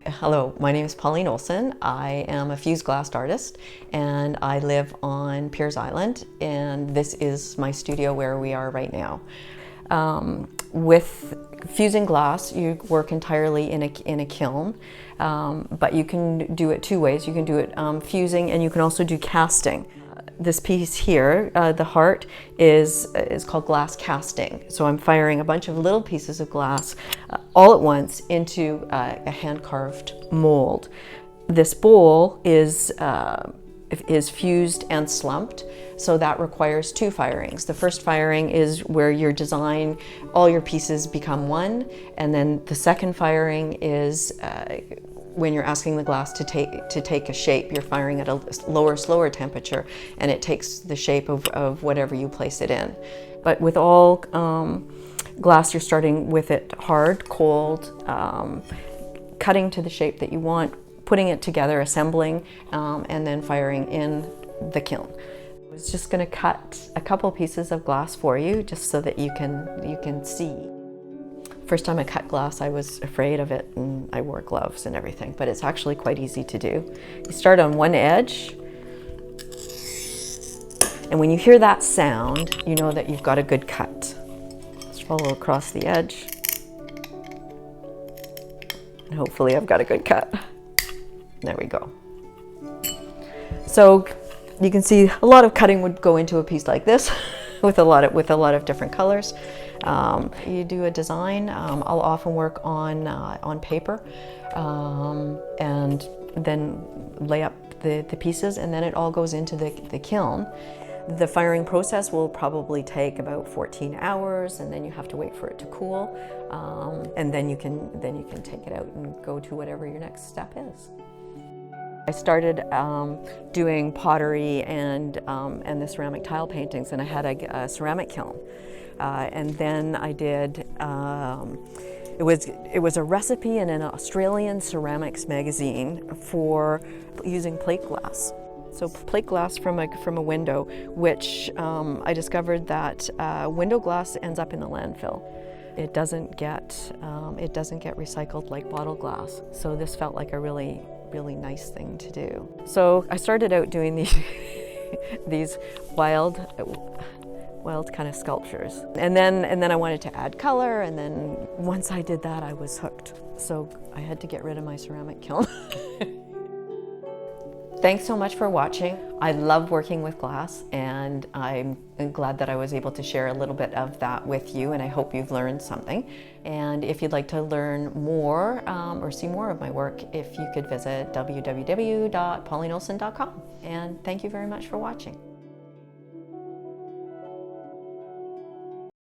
Hello, my name is Pauline Olesen. I am a fused glass artist and I live on Piers Island, and this is my studio where we are right now. With fusing glass, you work entirely in a kiln, but you can do it two ways. You can do it fusing, and you can also do casting. This piece here, the heart, is called glass casting. So I'm firing a bunch of little pieces of glass all at once into a hand-carved mold. This bowl is fused and slumped, so that requires two firings. The first firing is where your design, all your pieces become one, and then the second firing is when you're asking the glass to take a shape. You're firing at a lower, slower temperature, and it takes the shape of whatever you place it in. But with all glass, you're starting with it hard, cold, cutting to the shape that you want, putting it together, assembling, and then firing in the kiln. I was just going to cut a couple pieces of glass for you, just so that you can see. First time I cut glass, I was afraid of it, and I wore gloves and everything, but it's actually quite easy to do. You start on one edge, and when you hear that sound, you know that you've got a good cut. Just follow across the edge, and hopefully I've got a good cut. There we go. So you can see a lot of cutting would go into a piece like this with a lot of different colors. You do a design. I'll often work on paper, and then lay up the pieces, and then it all goes into the kiln. The firing process will probably take about 14 hours, and then you have to wait for it to cool, and then you can take it out and go to whatever your next step is. I started doing pottery and the ceramic tile paintings, and I had a ceramic kiln. And then I did, it was a recipe in an Australian ceramics magazine for using plate glass. So plate glass from a window, which I discovered that window glass ends up in the landfill. It doesn't get recycled like bottle glass. So this felt like a really nice thing to do. So I started out doing these wild kind of sculptures. And then I wanted to add color, and then once I did that, I was hooked. So I had to get rid of my ceramic kiln. Thanks so much for watching. I love working with glass, and I'm glad that I was able to share a little bit of that with you, and I hope you've learned something. And if you'd like to learn more or see more of my work, if you could visit www.paulineolesen.com. And thank you very much for watching.